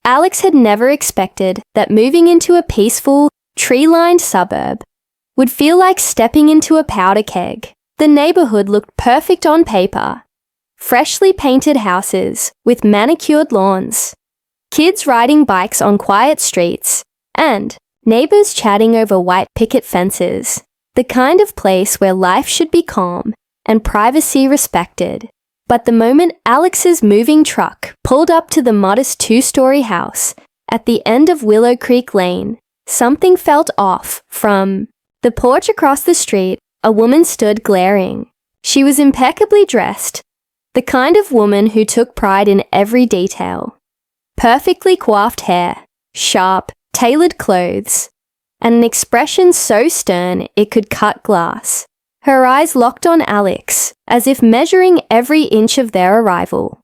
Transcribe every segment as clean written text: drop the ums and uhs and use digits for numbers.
Alex had never expected that moving into a peaceful, tree-lined suburb would feel like stepping into a powder keg. The neighborhood looked perfect on paper. Freshly painted houses with manicured lawns, kids riding bikes on quiet streets, and neighbors chatting over white picket fences. The kind of place where life should be calm and privacy respected. But the moment Alex's moving truck pulled up to the modest 2-story house at the end of Willow Creek Lane, something felt off. From the porch across the street, a woman stood glaring. She was impeccably dressed, the kind of woman who took pride in every detail. Perfectly coiffed hair, sharp, tailored clothes, and an expression so stern it could cut glass. Her eyes locked on Alex, as if measuring every inch of their arrival.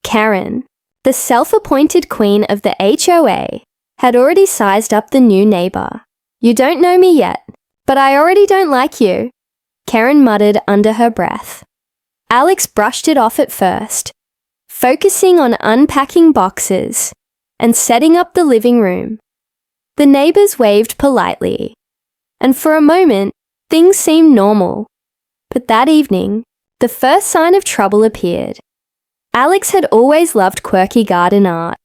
Karen, the self-appointed queen of the HOA, had already sized up the new neighbor. "You don't know me yet, but I already don't like you," Karen muttered under her breath. Alex brushed it off at first, focusing on unpacking boxes and setting up the living room. The neighbors waved politely, and for a moment, things seemed normal. But that evening, the first sign of trouble appeared. Alex had always loved quirky garden art.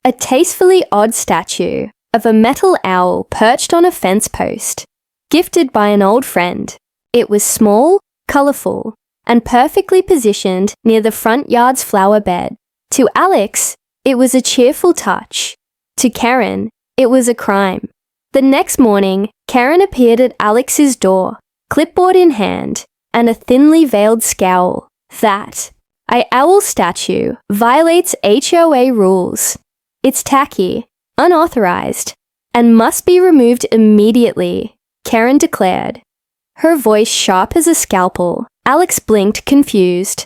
A tastefully odd statue of a metal owl perched on a fence post, gifted by an old friend. It was small, colourful, and perfectly positioned near the front yard's flower bed. To Alex, it was a cheerful touch. To Karen, it was a crime. The next morning, Karen appeared at Alex's door, clipboard in hand, and a thinly veiled scowl. "That owl statue violates HOA rules. It's tacky, unauthorized, and must be removed immediately," Karen declared, her voice sharp as a scalpel. Alex blinked, confused.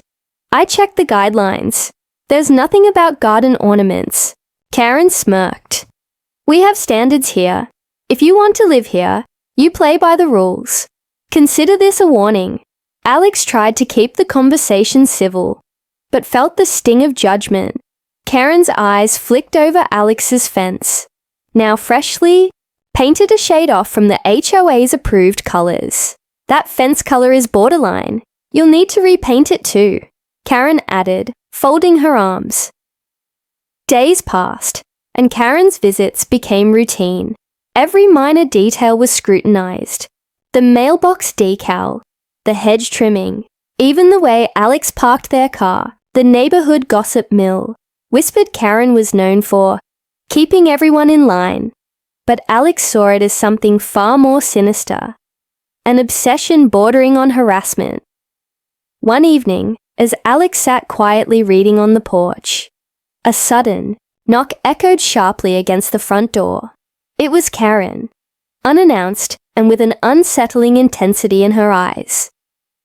"I checked the guidelines. There's nothing about garden ornaments." Karen smirked. "We have standards here. If you want to live here, you play by the rules. Consider this a warning." Alex tried to keep the conversation civil, but felt the sting of judgment. Karen's eyes flicked over Alex's fence, now freshly painted a shade off from the HOA's approved colors. "That fence color is borderline. You'll need to repaint it too," Karen added, folding her arms. Days passed, and Karen's visits became routine. Every minor detail was scrutinized. The mailbox decal, the hedge trimming, even the way Alex parked their car. The neighborhood gossip mill, whispered Karen was known for keeping everyone in line. But Alex saw it as something far more sinister, an obsession bordering on harassment. One evening, as Alex sat quietly reading on the porch, a sudden knock echoed sharply against the front door. It was Karen, unannounced and with an unsettling intensity in her eyes.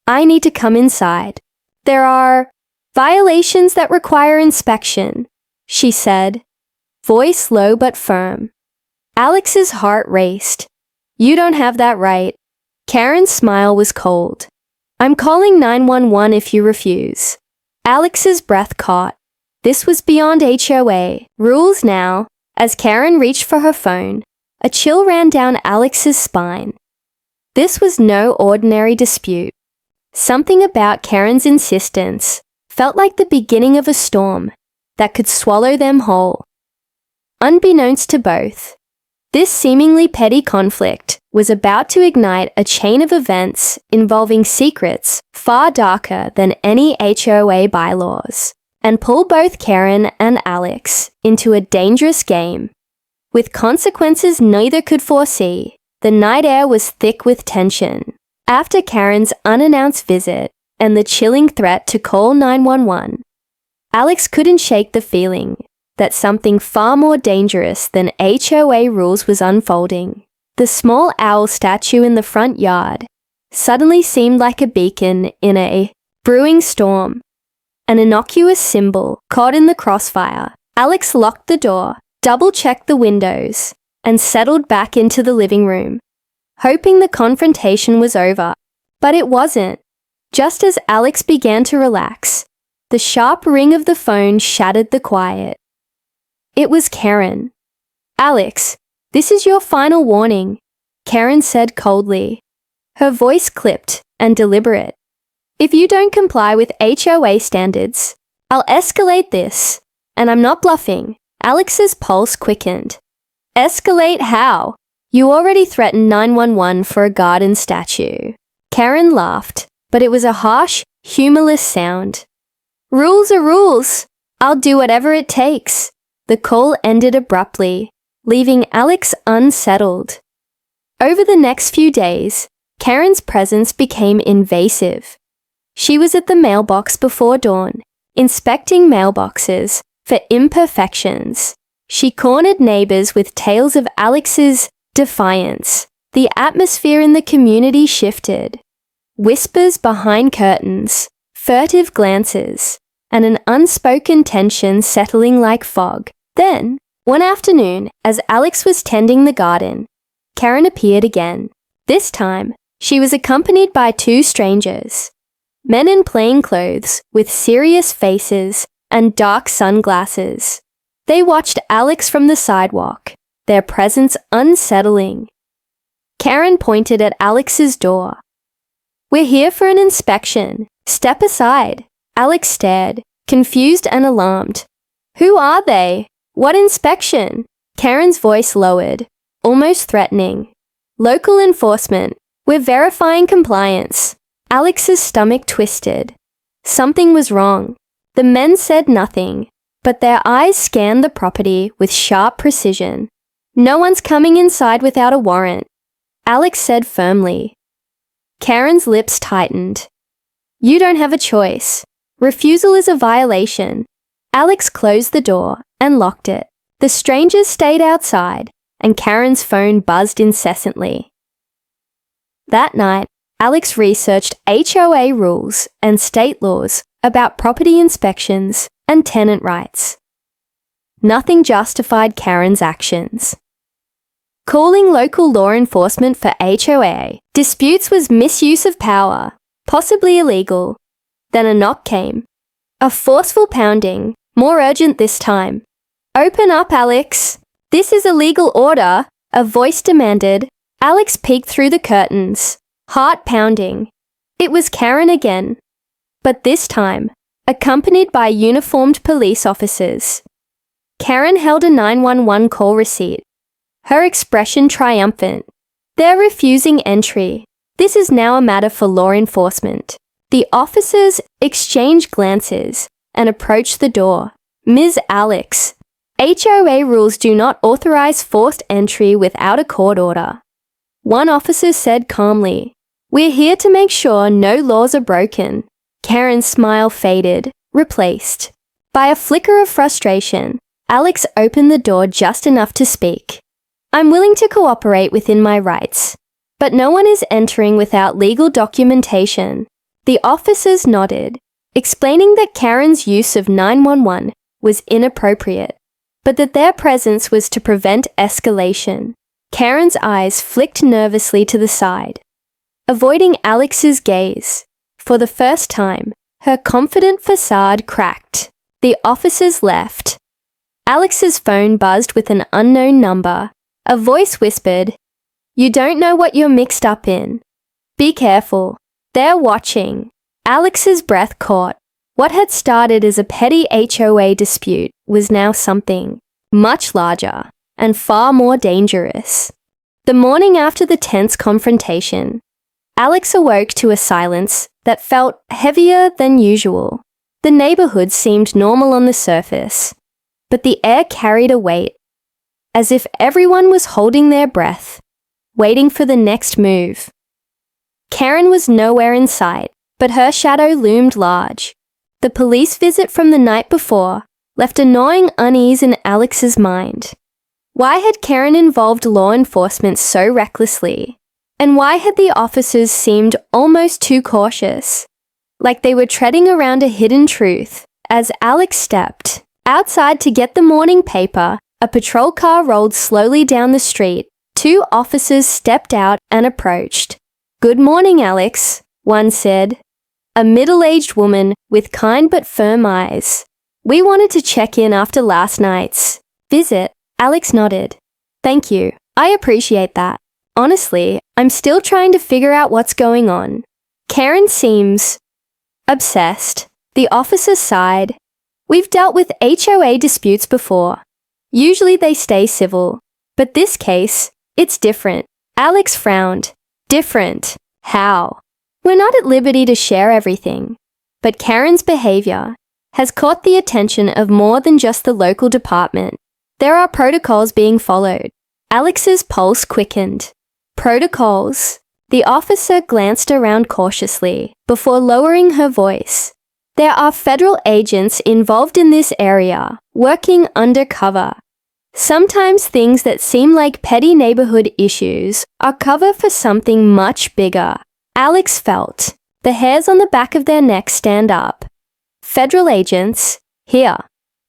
"I need to come inside. There are violations that require inspection," she said, voice low but firm. Alex's heart raced. "You don't have that right." Karen's smile was cold. "I'm calling 911 if you refuse." Alex's breath caught. This was beyond HOA rules now. As Karen reached for her phone, a chill ran down Alex's spine. This was no ordinary dispute. Something about Karen's insistence felt like the beginning of a storm that could swallow them whole. Unbeknownst to both, this seemingly petty conflict was about to ignite a chain of events involving secrets far darker than any HOA bylaws, and pull both Karen and Alex into a dangerous game. With consequences neither could foresee, the night air was thick with tension. After Karen's unannounced visit and the chilling threat to call 911, Alex couldn't shake the feeling that something far more dangerous than HOA rules was unfolding. The small owl statue in the front yard suddenly seemed like a beacon in a brewing storm, an innocuous symbol caught in the crossfire. Alex locked the door, double-checked the windows, and settled back into the living room, hoping the confrontation was over. But it wasn't. Just as Alex began to relax, the sharp ring of the phone shattered the quiet. It was Karen. "Alex, this is your final warning," Karen said coldly. Her voice clipped and deliberate. "If you don't comply with HOA standards, I'll escalate this. And I'm not bluffing." Alex's pulse quickened. "Escalate how? You already threatened 911 for a garden statue." Karen laughed, but it was a harsh, humorless sound. "Rules are rules. I'll do whatever it takes." The call ended abruptly, leaving Alex unsettled. Over the next few days, Karen's presence became invasive. She was at the mailbox before dawn, inspecting mailboxes for imperfections. She cornered neighbors with tales of Alex's defiance. The atmosphere in the community shifted. Whispers behind curtains, furtive glances, and an unspoken tension settling like fog. Then, one afternoon, as Alex was tending the garden, Karen appeared again. This time, she was accompanied by two strangers. Men in plain clothes with serious faces and dark sunglasses. They watched Alex from the sidewalk, their presence unsettling. Karen pointed at Alex's door. "We're here for an inspection. Step aside." Alex stared, confused and alarmed. "Who are they? What inspection?" Karen's voice lowered, almost threatening. "Local enforcement. We're verifying compliance." Alex's stomach twisted. Something was wrong. The men said nothing, but their eyes scanned the property with sharp precision. "No one's coming inside without a warrant," Alex said firmly. Karen's lips tightened. "You don't have a choice. Refusal is a violation." Alex closed the door and locked it. The strangers stayed outside, and Karen's phone buzzed incessantly. That night, Alex researched HOA rules and state laws about property inspections and tenant rights. Nothing justified Karen's actions. Calling local law enforcement for HOA disputes was misuse of power, possibly illegal. Then a knock came. A forceful pounding, more urgent this time. "Open up, Alex. This is a legal order," a voice demanded. Alex peeked through the curtains, heart pounding. It was Karen again, but this time, accompanied by uniformed police officers. Karen held a 911 call receipt, her expression triumphant. "They're refusing entry. This is now a matter for law enforcement." The officers exchanged glances and approached the door. "Ms. Alex, HOA rules do not authorize forced entry without a court order." One officer said calmly, "We're here to make sure no laws are broken." Karen's smile faded, replaced by a flicker of frustration. Alex opened the door just enough to speak. "I'm willing to cooperate within my rights, but no one is entering without legal documentation." The officers nodded, explaining that Karen's use of 911 was inappropriate, but that their presence was to prevent escalation. Karen's eyes flicked nervously to the side, avoiding Alex's gaze. For the first time, her confident facade cracked. The officers left. Alex's phone buzzed with an unknown number. A voice whispered, "You don't know what you're mixed up in. Be careful. They're watching." Alex's breath caught. What had started as a petty HOA dispute was now something much larger and far more dangerous. The morning after the tense confrontation, Alex awoke to a silence that felt heavier than usual. The neighborhood seemed normal on the surface, but the air carried a weight, as if everyone was holding their breath, waiting for the next move. Karen was nowhere in sight, but her shadow loomed large. The police visit from the night before left a gnawing unease in Alex's mind. Why had Karen involved law enforcement so recklessly? And why had the officers seemed almost too cautious, like they were treading around a hidden truth? As Alex stepped outside to get the morning paper, a patrol car rolled slowly down the street. Two officers stepped out and approached. "Good morning, Alex," one said. A middle-aged woman with kind but firm eyes. "We wanted to check in after last night's." visit, Alex nodded. Thank you. I appreciate that. Honestly, I'm still trying to figure out what's going on. Karen seems obsessed. The officer sighed. We've dealt with HOA disputes before. Usually they stay civil. But this case, it's different. Alex frowned. Different. How? We're not at liberty to share everything. But Karen's behavior has caught the attention of more than just the local department. There are protocols being followed. Alex's pulse quickened. Protocols? The officer glanced around cautiously before lowering her voice. There are federal agents involved in this area, working undercover. Sometimes things that seem like petty neighborhood issues are cover for something much bigger. Alex felt the hairs on the back of their necks stand up. Federal agents? Here.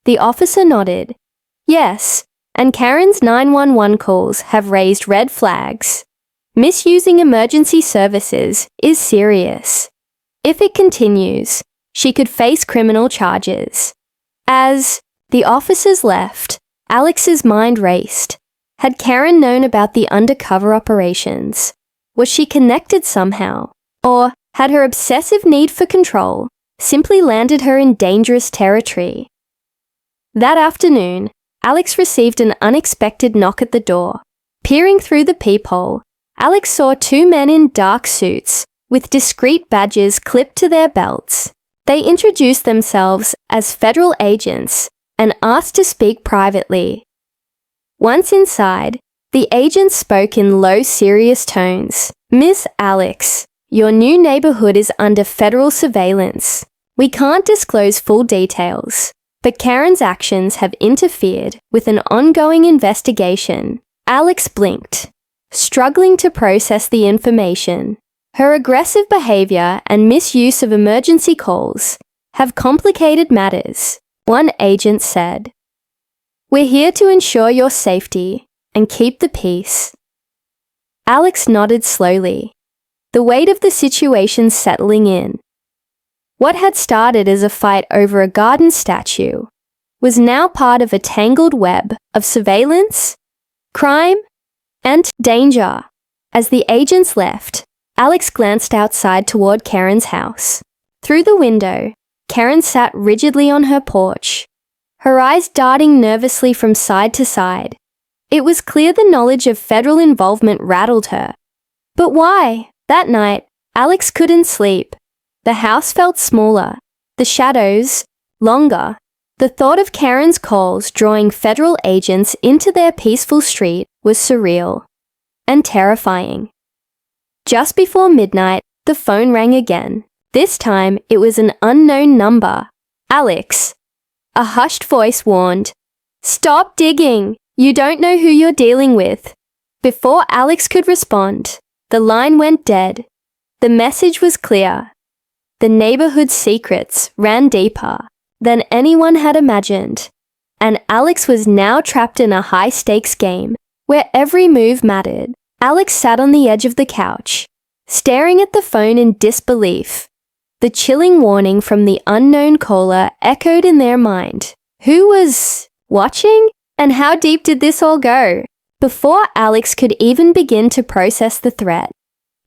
The officer nodded. Yes, and Karen's 911 calls have raised red flags. Misusing emergency services is serious. If it continues, she could face criminal charges. As the officers left, Alex's mind raced. Had Karen known about the undercover operations? Was she connected somehow? Or had her obsessive need for control simply landed her in dangerous territory? That afternoon, Alex received an unexpected knock at the door. Peering through the peephole, Alex saw two men in dark suits with discreet badges clipped to their belts. They introduced themselves as federal agents and asked to speak privately. Once inside, the agents spoke in low, serious tones. Miss Alex, your new neighborhood is under federal surveillance. We can't disclose full details, but Karen's actions have interfered with an ongoing investigation. Alex blinked, struggling to process the information. Her aggressive behavior and misuse of emergency calls have complicated matters. One agent said, "We're here to ensure your safety and keep the peace." Alex nodded slowly, the weight of the situation settling in. What had started as a fight over a garden statue was now part of a tangled web of surveillance, crime, and danger. As the agents left, Alex glanced outside toward Karen's house. Through the window, Karen sat rigidly on her porch, her eyes darting nervously from side to side. It was clear the knowledge of federal involvement rattled her. But why? That night, Alex couldn't sleep. The house felt smaller, the shadows longer. The thought of Karen's calls drawing federal agents into their peaceful street was surreal and terrifying. Just before midnight, the phone rang again. This time, it was an unknown number. Alex. A hushed voice warned, "Stop digging! You don't know who you're dealing with." Before Alex could respond, the line went dead. The message was clear. The neighborhood's secrets ran deeper than anyone had imagined, and Alex was now trapped in a high-stakes game where every move mattered. Alex sat on the edge of the couch, staring at the phone in disbelief. The chilling warning from the unknown caller echoed in their mind. Who was watching? And how deep did this all go? Before Alex could even begin to process the threat,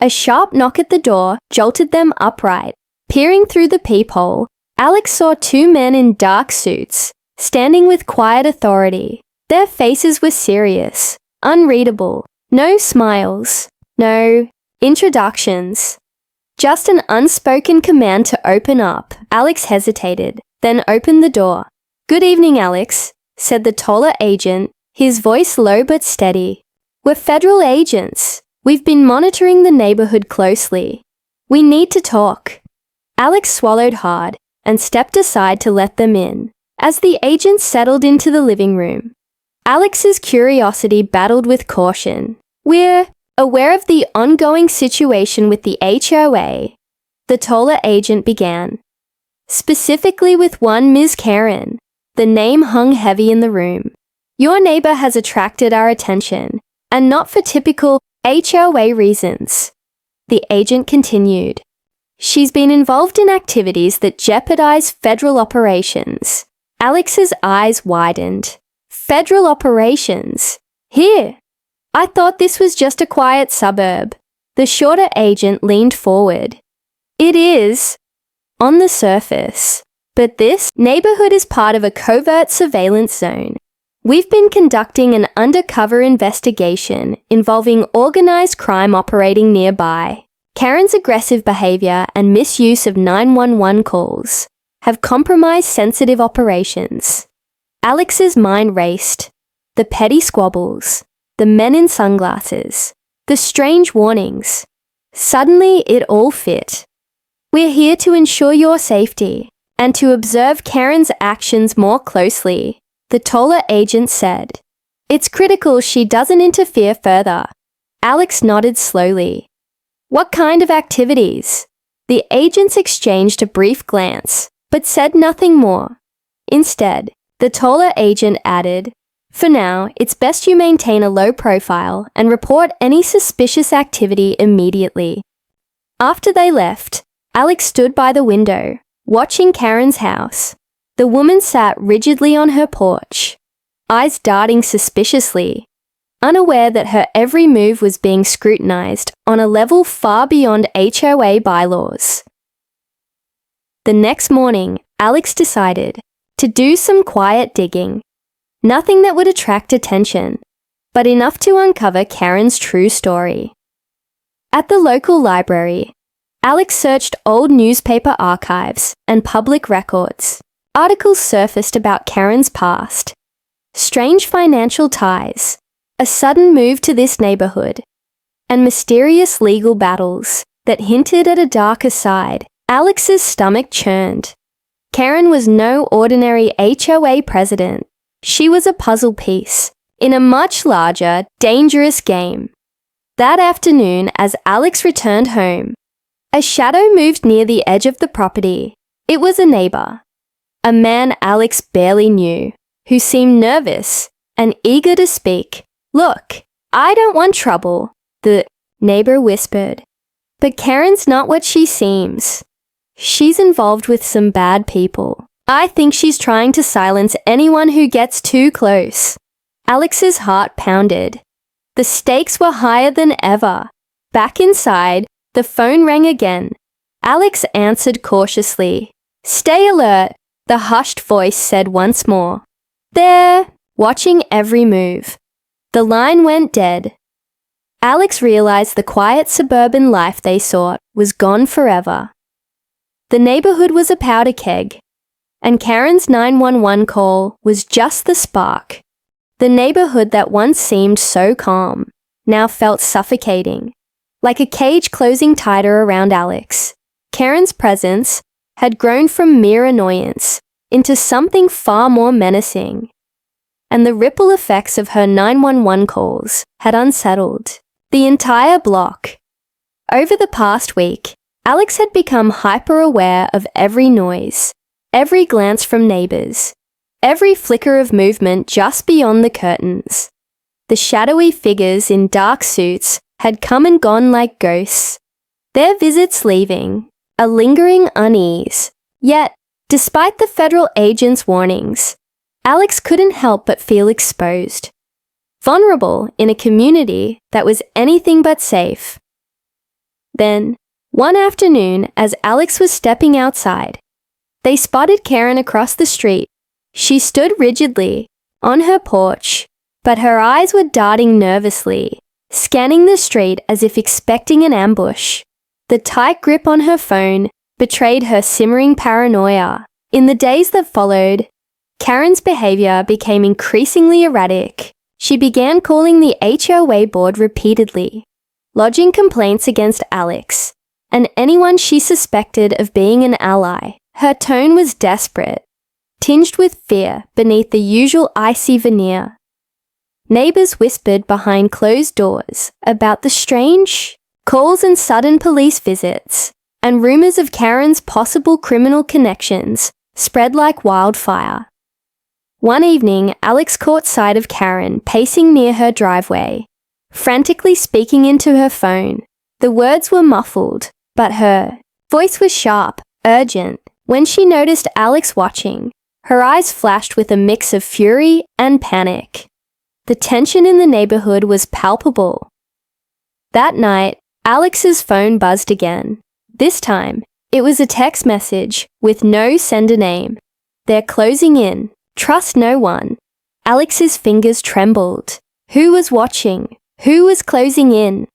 a sharp knock at the door jolted them upright. Peering through the peephole, Alex saw two men in dark suits, standing with quiet authority. Their faces were serious, unreadable. No smiles, no introductions. Just an unspoken command to open up. Alex hesitated, then opened the door. "Good evening, Alex," said the taller agent, his voice low but steady. "We're federal agents. We've been monitoring the neighborhood closely. We need to talk." Alex swallowed hard and stepped aside to let them in. As the agents settled into the living room, Alex's curiosity battled with caution. "We're aware of the ongoing situation with the HOA," the taller agent began. "Specifically with one Ms. Karen." The name hung heavy in the room. "Your neighbor has attracted our attention, and not for typical HOA reasons." The agent continued. "She's been involved in activities that jeopardize federal operations." Alex's eyes widened. Federal operations. Here. I thought this was just a quiet suburb. The shorter agent leaned forward. It is, on the surface. But this neighborhood is part of a covert surveillance zone. We've been conducting an undercover investigation involving organized crime operating nearby. Karen's aggressive behavior and misuse of 911 calls have compromised sensitive operations. Alex's mind raced. The petty squabbles, the men in sunglasses, the strange warnings. Suddenly it all fit. We're here to ensure your safety and to observe Karen's actions more closely, the taller agent said. It's critical she doesn't interfere further. Alex nodded slowly. What kind of activities? The agents exchanged a brief glance, but said nothing more. Instead, the taller agent added, for now, it's best you maintain a low profile and report any suspicious activity immediately. After they left, Alex stood by the window, watching Karen's house. The woman sat rigidly on her porch, eyes darting suspiciously, unaware that her every move was being scrutinized on a level far beyond HOA bylaws. The next morning, Alex decided to do some quiet digging. Nothing that would attract attention, but enough to uncover Karen's true story. At the local library, Alex searched old newspaper archives and public records. Articles surfaced about Karen's past, strange financial ties, a sudden move to this neighborhood, and mysterious legal battles that hinted at a darker side. Alex's stomach churned. Karen was no ordinary HOA president. She was a puzzle piece in a much larger, dangerous game. That afternoon, as Alex returned home, a shadow moved near the edge of the property. It was a neighbor, a man Alex barely knew, who seemed nervous and eager to speak. Look, I don't want trouble, the neighbor whispered. But Karen's not what she seems. She's involved with some bad people. I think she's trying to silence anyone who gets too close. Alex's heart pounded. The stakes were higher than ever. Back inside, the phone rang again. Alex answered cautiously. Stay alert, the hushed voice said once more. There, watching every move. The line went dead. Alex realized the quiet suburban life they sought was gone forever. The neighborhood was a powder keg, and Karen's 911 call was just the spark. The neighborhood that once seemed so calm now felt suffocating, like a cage closing tighter around Alex. Karen's presence had grown from mere annoyance into something far more menacing, and the ripple effects of her 911 calls had unsettled the entire block. Over the past week, Alex had become hyper-aware of every noise, every glance from neighbors, every flicker of movement just beyond the curtains. The shadowy figures in dark suits had come and gone like ghosts, their visits leaving a lingering unease. Yet, despite the federal agent's warnings, Alex couldn't help but feel exposed, vulnerable in a community that was anything but safe. Then, one afternoon, as Alex was stepping outside, they spotted Karen across the street. She stood rigidly on her porch, but her eyes were darting nervously, scanning the street as if expecting an ambush. The tight grip on her phone betrayed her simmering paranoia. In the days that followed, Karen's behavior became increasingly erratic. She began calling the HOA board repeatedly, lodging complaints against Alex and anyone she suspected of being an ally. Her tone was desperate, tinged with fear beneath the usual icy veneer. Neighbors whispered behind closed doors about the strange calls and sudden police visits, and rumors of Karen's possible criminal connections spread like wildfire. One evening, Alex caught sight of Karen pacing near her driveway, frantically speaking into her phone. The words were muffled, but her voice was sharp, urgent. When she noticed Alex watching, Her eyes flashed with a mix of fury and panic. The tension in the neighborhood was palpable. That night, Alex's phone buzzed again. This time, it was a text message with no sender name. "They're closing in. Trust no one." Alex's fingers trembled. Who was watching? Who was closing in?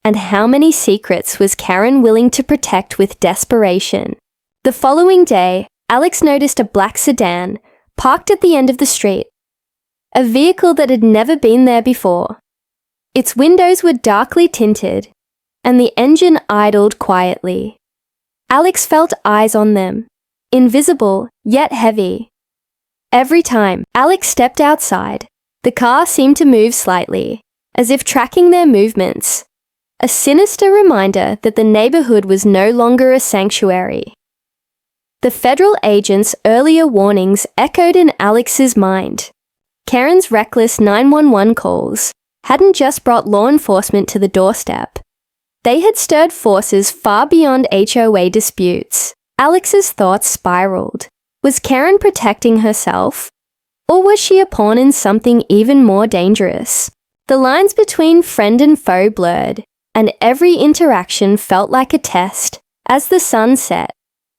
And how many secrets was Karen willing to protect with desperation? The following day, Alex noticed a black sedan parked at the end of the street. A vehicle that had never been there before. Its windows were darkly tinted, and the engine idled quietly. Alex felt eyes on them, invisible yet heavy. Every time Alex stepped outside, the car seemed to move slightly, as if tracking their movements. A sinister reminder that the neighborhood was no longer a sanctuary. The federal agent's earlier warnings echoed in Alex's mind. Karen's reckless 911 calls hadn't just brought law enforcement to the doorstep. They had stirred forces far beyond HOA disputes. Alex's thoughts spiraled. Was Karen protecting herself? Or was she a pawn in something even more dangerous? The lines between friend and foe blurred, and every interaction felt like a test. As the sun set,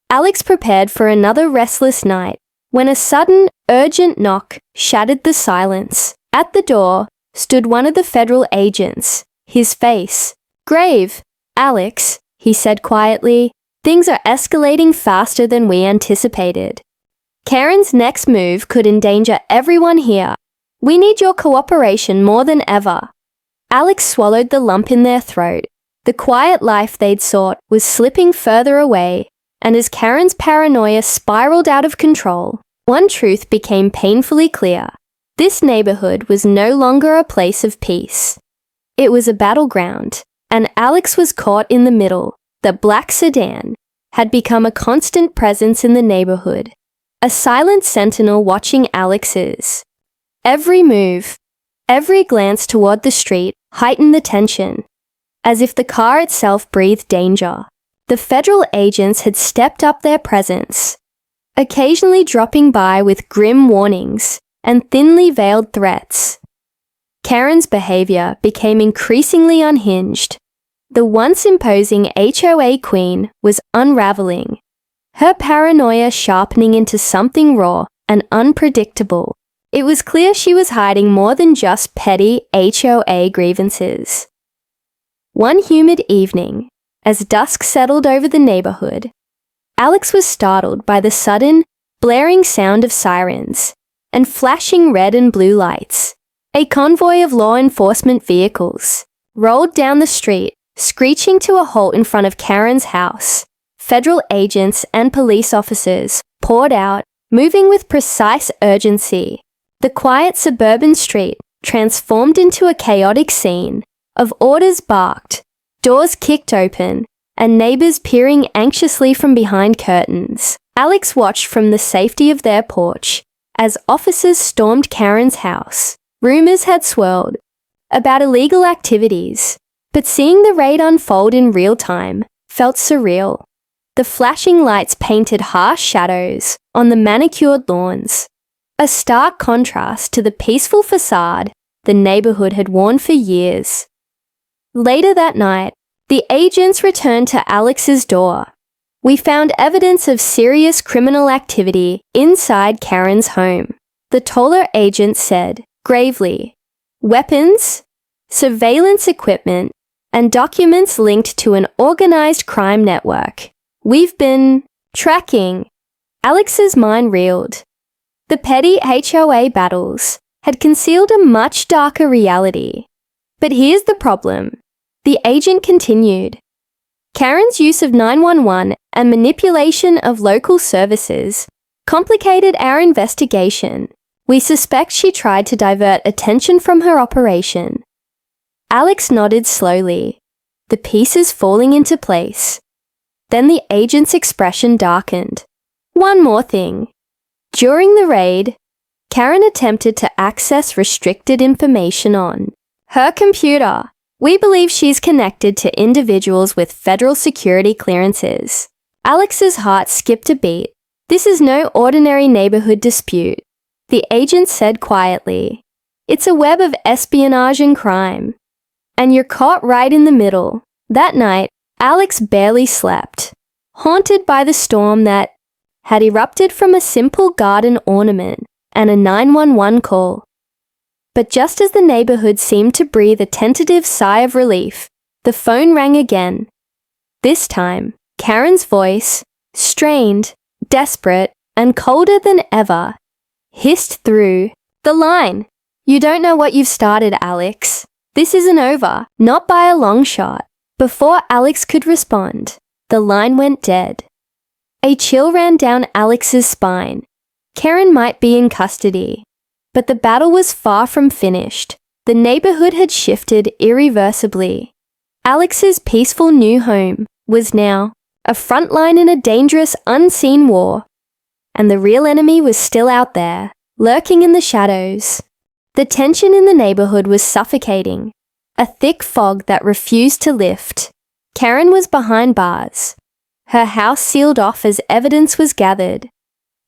Alex prepared for another restless night when a sudden, urgent knock shattered the silence. At the door stood one of the federal agents, his face grave. "Alex," he said quietly, "things are escalating faster than we anticipated. Karen's next move could endanger everyone here. We need your cooperation more than ever." Alex swallowed the lump in their throat. The quiet life they'd sought was slipping further away, and as Karen's paranoia spiraled out of control, one truth became painfully clear. This neighborhood was no longer a place of peace. It was a battleground, and Alex was caught in the middle. The black sedan had become a constant presence in the neighborhood, a silent sentinel watching Alex's every move. Every glance toward the street heightened the tension, as if the car itself breathed danger. The federal agents had stepped up their presence, occasionally dropping by with grim warnings and thinly veiled threats. Karen's behavior became increasingly unhinged. The once imposing HOA queen was unraveling, her paranoia sharpening into something raw and unpredictable. It was clear she was hiding more than just petty HOA grievances. One humid evening, as dusk settled over the neighborhood, Alex was startled by the sudden, blaring sound of sirens and flashing red and blue lights. A convoy of law enforcement vehicles rolled down the street, screeching to a halt in front of Karen's house. Federal agents and police officers poured out, moving with precise urgency. The quiet suburban street transformed into a chaotic scene of orders barked, doors kicked open, and neighbors peering anxiously from behind curtains. Alex watched from the safety of their porch as officers stormed Karen's house. Rumors had swirled about illegal activities, but seeing the raid unfold in real time felt surreal. The flashing lights painted harsh shadows on the manicured lawns, a stark contrast to the peaceful facade the neighborhood had worn for years. Later that night, the agents returned to Alex's door. "We found evidence of serious criminal activity inside Karen's home," the taller agent said, gravely. "Weapons, surveillance equipment, and documents linked to an organized crime network. We've been tracking." Alex's mind reeled. The petty HOA battles had concealed a much darker reality. But here's the problem, the agent continued. Karen's use of 911 and manipulation of local services complicated our investigation. We suspect she tried to divert attention from her operation. Alex nodded slowly, the pieces falling into place. Then the agent's expression darkened. "One more thing. During the raid, Karen attempted to access restricted information on her computer. We believe she's connected to individuals with federal security clearances." Alex's heart skipped a beat. "This is no ordinary neighborhood dispute," the agent said quietly. "It's a web of espionage and crime. And you're caught right in the middle." That night, Alex barely slept, haunted by the storm that had erupted from a simple garden ornament and a 911 call. But just as the neighborhood seemed to breathe a tentative sigh of relief, the phone rang again. This time, Karen's voice, strained, desperate, and colder than ever, hissed through the line. "You don't know what you've started, Alex. This isn't over, not by a long shot." Before Alex could respond, the line went dead. A chill ran down Alex's spine. Karen might be in custody, but the battle was far from finished. The neighborhood had shifted irreversibly. Alex's peaceful new home was now a front line in a dangerous, unseen war, and the real enemy was still out there, lurking in the shadows. The tension in the neighborhood was suffocating, a thick fog that refused to lift. Karen was behind bars, her house sealed off as evidence was gathered,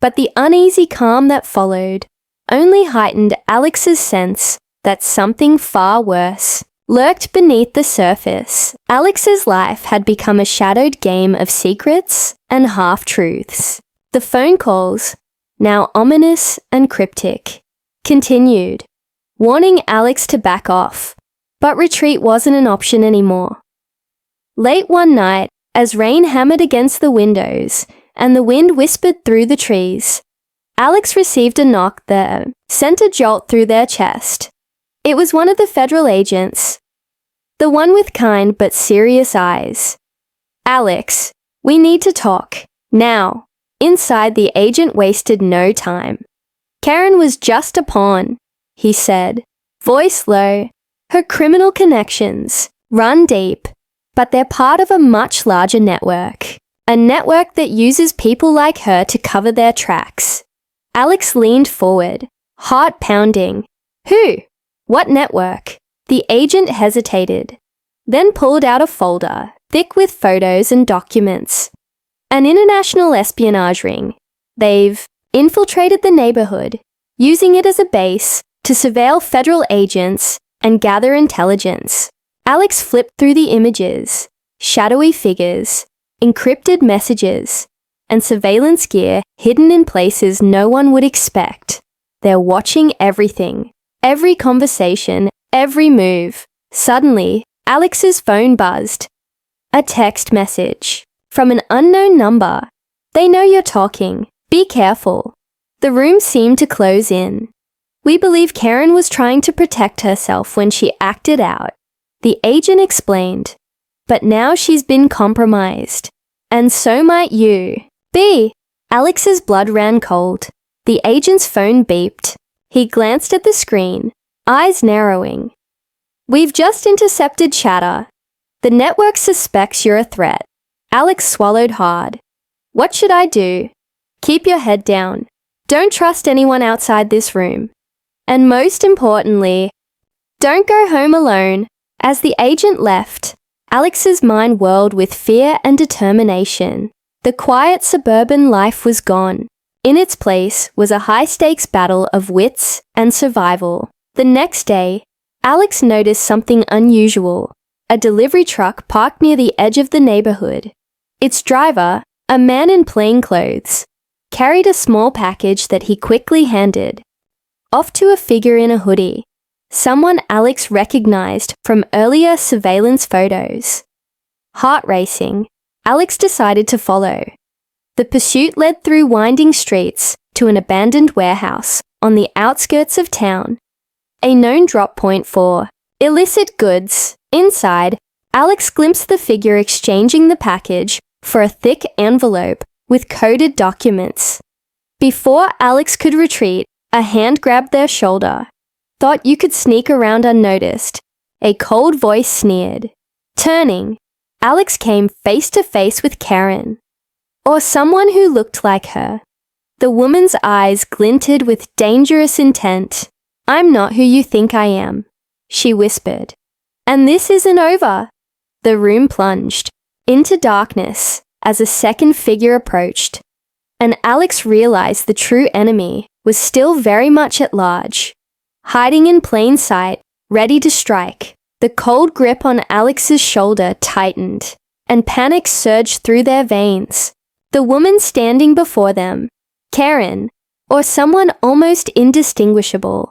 but the uneasy calm that followed only heightened Alex's sense that something far worse lurked beneath the surface. Alex's life had become a shadowed game of secrets and half-truths. The phone calls, now ominous and cryptic, continued, warning Alex to back off, but retreat wasn't an option anymore. Late one night, as rain hammered against the windows and the wind whispered through the trees, Alex received a knock that sent a jolt through their chest. It was one of the federal agents, the one with kind but serious eyes. "Alex, we need to talk, now." Inside, the agent wasted no time. "Karen was just a pawn," he said, voice low. "Her criminal connections run deep, but they're part of a much larger network. A network that uses people like her to cover their tracks." Alex leaned forward, heart pounding. "Who? What network?" The agent hesitated, then pulled out a folder, thick with photos and documents. "An international espionage ring. They've infiltrated the neighborhood, using it as a base to surveil federal agents and gather intelligence." Alex flipped through the images, shadowy figures, encrypted messages, and surveillance gear hidden in places no one would expect. They're watching everything, every conversation, every move. Suddenly, Alex's phone buzzed. A text message from an unknown number. "They know you're talking. Be careful." The room seemed to close in. "We believe Karen was trying to protect herself when she acted out," the agent explained. "But now she's been compromised. And so might you be." Alex's blood ran cold. The agent's phone beeped. He glanced at the screen, eyes narrowing. "We've just intercepted chatter. The network suspects you're a threat." Alex swallowed hard. "What should I do?" "Keep your head down. Don't trust anyone outside this room. And most importantly, don't go home alone." As the agent left, Alex's mind whirled with fear and determination. The quiet suburban life was gone. In its place was a high-stakes battle of wits and survival. The next day, Alex noticed something unusual. A delivery truck parked near the edge of the neighborhood. Its driver, a man in plain clothes, carried a small package that he quickly handed off to a figure in a hoodie, someone Alex recognized from earlier surveillance photos. Heart racing, Alex decided to follow. The pursuit led through winding streets to an abandoned warehouse on the outskirts of town, a known drop point for illicit goods. Inside, Alex glimpsed the figure exchanging the package for a thick envelope with coded documents. Before Alex could retreat, a hand grabbed their shoulder. "Thought you could sneak around unnoticed," a cold voice sneered. Turning, Alex came face to face with Karen, or someone who looked like her. The woman's eyes glinted with dangerous intent. "I'm not who you think I am," she whispered. "And this isn't over." The room plunged into darkness as a second figure approached. and Alex realized the true enemy was still very much at large, hiding in plain sight, ready to strike. The cold grip on Alex's shoulder tightened, and panic surged through their veins. The woman standing before them, Karen, or someone almost indistinguishable,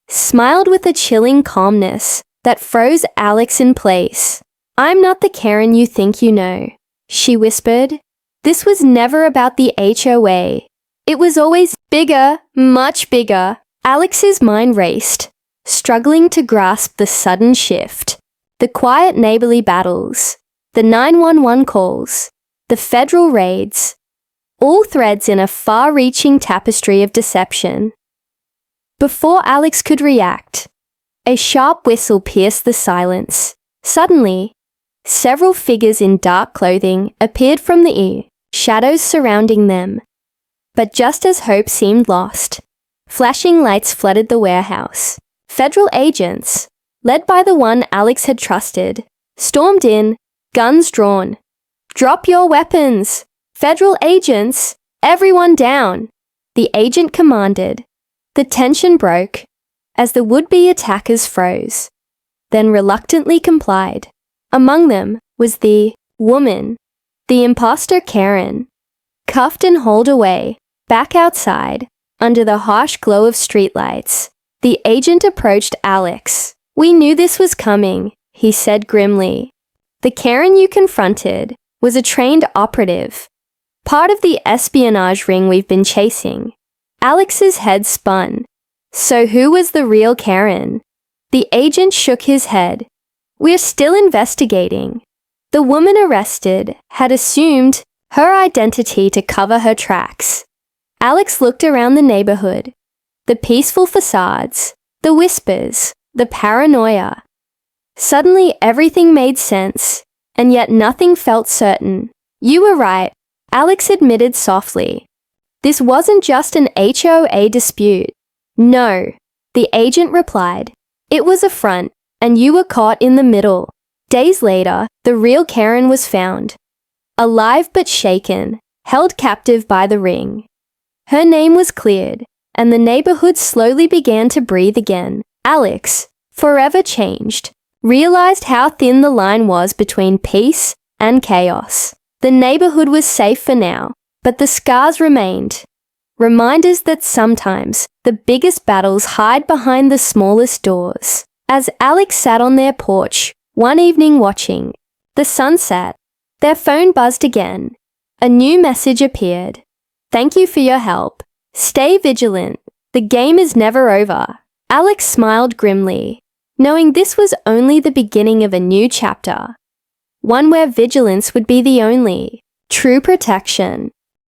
smiled with a chilling calmness that froze Alex in place. "I'm not the Karen you think you know," she whispered. "This was never about the HOA. It was always bigger, much bigger." Alex's mind raced, struggling to grasp the sudden shift. The quiet neighborly battles, the 911 calls, the federal raids, all threads in a far-reaching tapestry of deception. Before Alex could react, a sharp whistle pierced the silence. Suddenly, several figures in dark clothing appeared from the air, shadows surrounding them. But just as hope seemed lost, flashing lights flooded the warehouse. Federal agents, led by the one Alex had trusted, stormed in, guns drawn. "Drop your weapons! Federal agents! Everyone down!" the agent commanded. The tension broke as the would-be attackers froze, then reluctantly complied. Among them was the woman, the imposter Karen, cuffed and hauled away. Back outside, under the harsh glow of streetlights, the agent approached Alex. "We knew this was coming," he said grimly. "The Karen you confronted was a trained operative, part of the espionage ring we've been chasing." Alex's head spun. So who was the real Karen? The agent shook his head. "We're still investigating." The woman arrested had assumed her identity to cover her tracks. Alex looked around the neighborhood. The peaceful facades, the whispers, the paranoia. Suddenly everything made sense, and yet nothing felt certain. "You were right," Alex admitted softly. "This wasn't just an HOA dispute." "No," the agent replied. "It was a front, and you were caught in the middle." Days later, the real Karen was found. Alive but shaken, held captive by the ring. Her name was cleared, and the neighborhood slowly began to breathe again. Alex, forever changed, realized how thin the line was between peace and chaos. The neighborhood was safe for now, but the scars remained. Reminders that sometimes the biggest battles hide behind the smallest doors. As Alex sat on their porch, one evening watching the sunset, their phone buzzed again. A new message appeared. "Thank you for your help. Stay vigilant. The game is never over." Alex smiled grimly, knowing this was only the beginning of a new chapter. One where vigilance would be the only true protection.